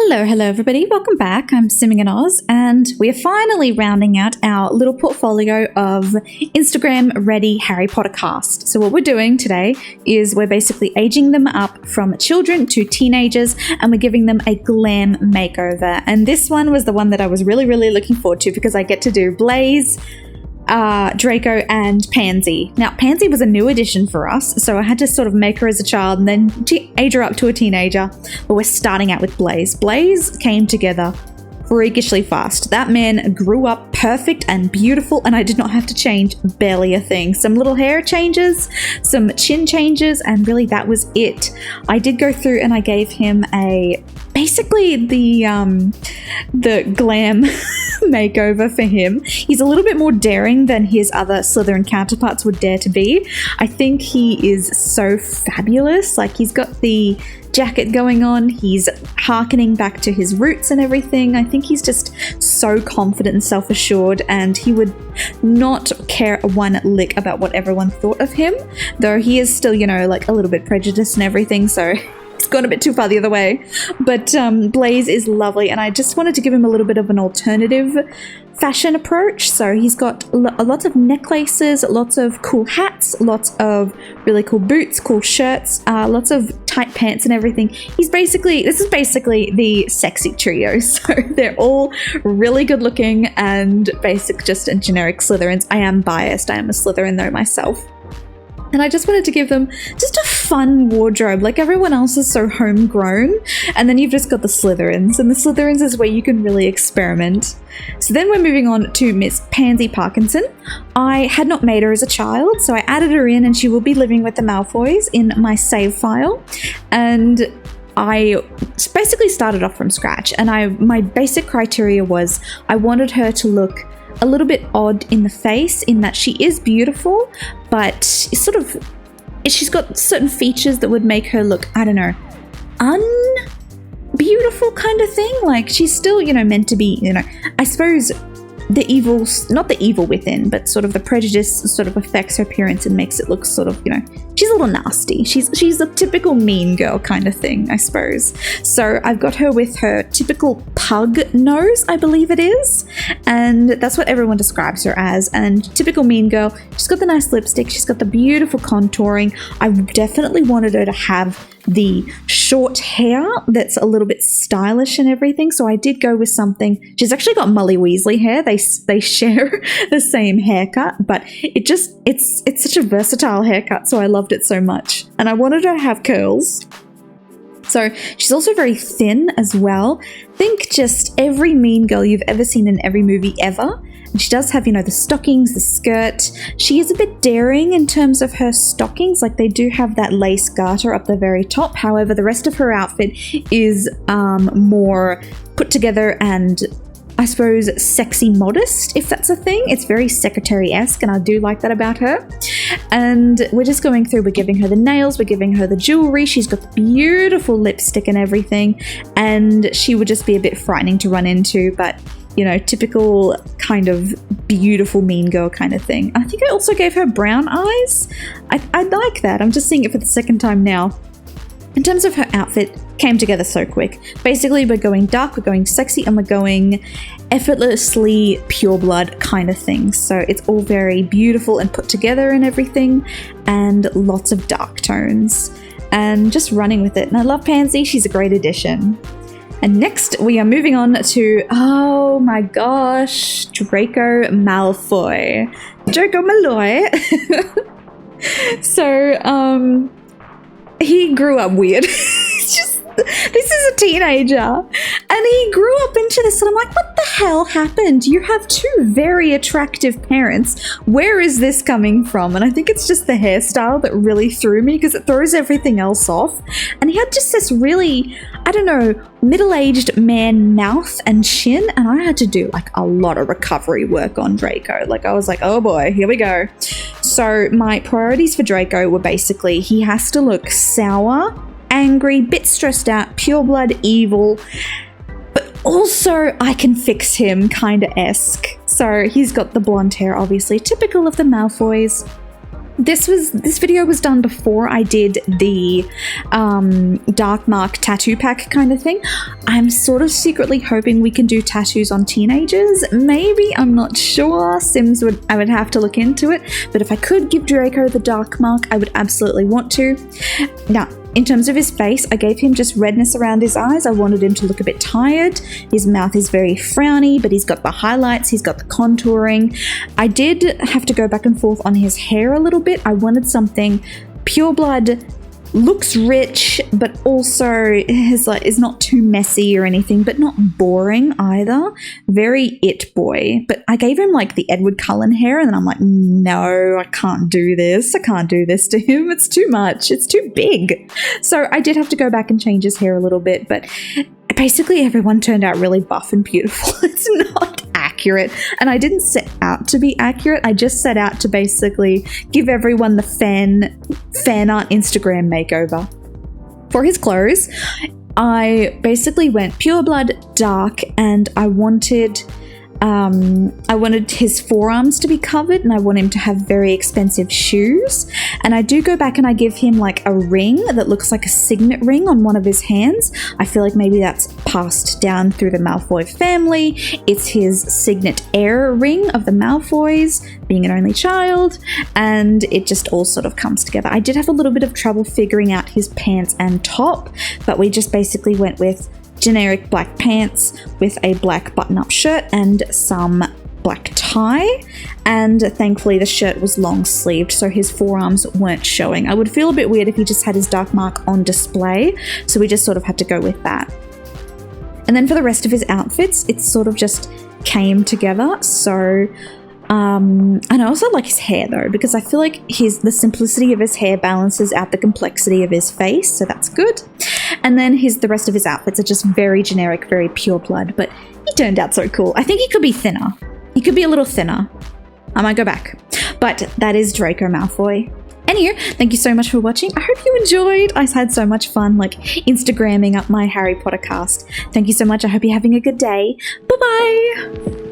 Hello everybody, welcome back. I'm SimmingInOz and we are finally rounding out our little portfolio of Instagram ready Harry Potter cast. So what we're doing today is we're basically aging them up from children to teenagers and we're giving them a glam makeover. And this one was the one that I was really looking forward to because I get to do Blaise, Draco and Pansy. Now Pansy was a new addition for us, so I had to sort of make her as a child and then age her up to a teenager, but we're starting out with Blaise. Blaise came together freakishly fast. That man grew up perfect and beautiful and I did not have to change barely a thing. Some little hair changes, some chin changes, and really that was it. I did go through and I gave him basically the glam makeover for him. He's a little bit more daring than his other Slytherin counterparts would dare to be. I think he is so fabulous. Like, he's got the jacket going on, he's hearkening back to his roots and everything. I think he's just so confident and self-assured, and he would not care one lick about what everyone thought of him, though he is still, you know, like a little bit prejudiced and everything, so it's gone a bit too far the other way. But Blaise is lovely, and I just wanted to give him a little bit of an alternative fashion approach. So he's got lots of necklaces, lots of cool hats, lots of really cool boots, cool shirts, lots of tight pants and everything. This is basically the sexy trio. So they're all really good looking and just generic Slytherins. I am biased. I am a Slytherin though myself. And I just wanted to give them just a fun wardrobe. Like, everyone else is so homegrown, and then you've just got the Slytherins, and the Slytherins is where you can really experiment. So then we're moving on to Miss Pansy Parkinson. I had not made her as a child, so I added her in, and she will be living with the Malfoys in my save file. And I basically started off from scratch, and my basic criteria was I wanted her to look a little bit odd in the face, in that she is beautiful, but she's got certain features that would make her look, I don't know, unbeautiful kind of thing. Like, she's still, you know, meant to be, you know, I suppose the evil, not the evil within, but sort of the prejudice sort of affects her appearance and makes it look sort of, you know, she's a little nasty. She's a typical mean girl kind of thing, I suppose. So I've got her with her typical pug nose, I believe it is, and that's what everyone describes her as. And typical mean girl. She's got the nice lipstick, she's got the beautiful contouring. I definitely wanted her to have the short hair that's a little bit stylish and everything, so I did go with something. She's actually got Mully Weasley hair. They share the same haircut, but it's such a versatile haircut, so I loved it so much. And I wanted her to have curls. So she's also very thin as well. Think just every mean girl you've ever seen in every movie ever. And she does have, you know, the stockings, the skirt. She is a bit daring in terms of her stockings. Like, they do have that lace garter up the very top. However, the rest of her outfit is more put together and, I suppose, sexy modest, if that's a thing. It's very secretary-esque, and I do like that about her. And we're just going through, we're giving her the nails, we're giving her the jewelry, she's got the beautiful lipstick and everything, and she would just be a bit frightening to run into, but, you know, typical kind of beautiful mean girl kind of thing. I think I also gave her brown eyes. I like that. I'm just seeing it for the second time now. In terms of her outfit, came together so quick. Basically, we're going dark, we're going sexy, and we're going effortlessly pure blood kind of thing. So it's all very beautiful and put together and everything, and lots of dark tones, and just running with it. And I love Pansy, she's a great addition. And next we are moving on to, oh my gosh, Draco Malfoy. Draco Malfoy. So, he grew up weird. This is a teenager, and he grew up into this, and I'm like, what the hell happened? You have two very attractive parents. Where is this coming from? And I think it's just the hairstyle that really threw me, because it throws everything else off. And he had just this really, I don't know, middle-aged man mouth and chin, and I had to do like a lot of recovery work on Draco. Like, I was like, oh boy, here we go. So my priorities for Draco were basically, he has to look sour, angry, bit stressed out, pure blood evil, but also I can fix him kind of esque. So he's got the blonde hair, obviously typical of the Malfoys. This video was done before I did the dark mark tattoo pack kind of thing. I'm sort of secretly hoping we can do tattoos on teenagers. Maybe, I'm not sure. I would have to look into it. But if I could give Draco the dark mark, I would absolutely want to. Now, in terms of his face, I gave him just redness around his eyes. I wanted him to look a bit tired. His mouth is very frowny, but he's got the highlights, he's got the contouring. I did have to go back and forth on his hair a little bit. I wanted something pure blood, looks rich, but also is not too messy or anything, but not boring either. Very it boy. But I gave him like the Edward Cullen hair, and then I'm like, no, I can't do this. I can't do this to him. It's too much. It's too big. So I did have to go back and change his hair a little bit, but basically everyone turned out really buff and beautiful. It's not accurate, and I didn't set out to be accurate. I just set out to basically give everyone the fan art Instagram makeover. For his clothes, I basically went pure blood dark, and I wanted his forearms to be covered, and I want him to have very expensive shoes. And I do go back and I give him like a ring that looks like a signet ring on one of his hands. I feel like maybe that's passed down through the Malfoy family. It's his signet heir ring of the Malfoys, being an only child, and it just all sort of comes together. I did have a little bit of trouble figuring out his pants and top, but we just basically went with generic black pants with a black button-up shirt and some black tie, and thankfully the shirt was long sleeved so his forearms weren't showing. I would feel a bit weird if he just had his dark mark on display, so we just sort of had to go with that. And then for the rest of his outfits, it sort of just came together. So and I also like his hair though, because I feel like the simplicity of his hair balances out the complexity of his face, so that's good. And then the rest of his outfits are just very generic, very pure blood, but he turned out so cool. I think he could be thinner. He could be a little thinner. I might go back. But that is Draco Malfoy. Anywho, thank you so much for watching. I hope you enjoyed. I had so much fun like Instagramming up my Harry Potter cast. Thank you so much. I hope you're having a good day. Bye-bye.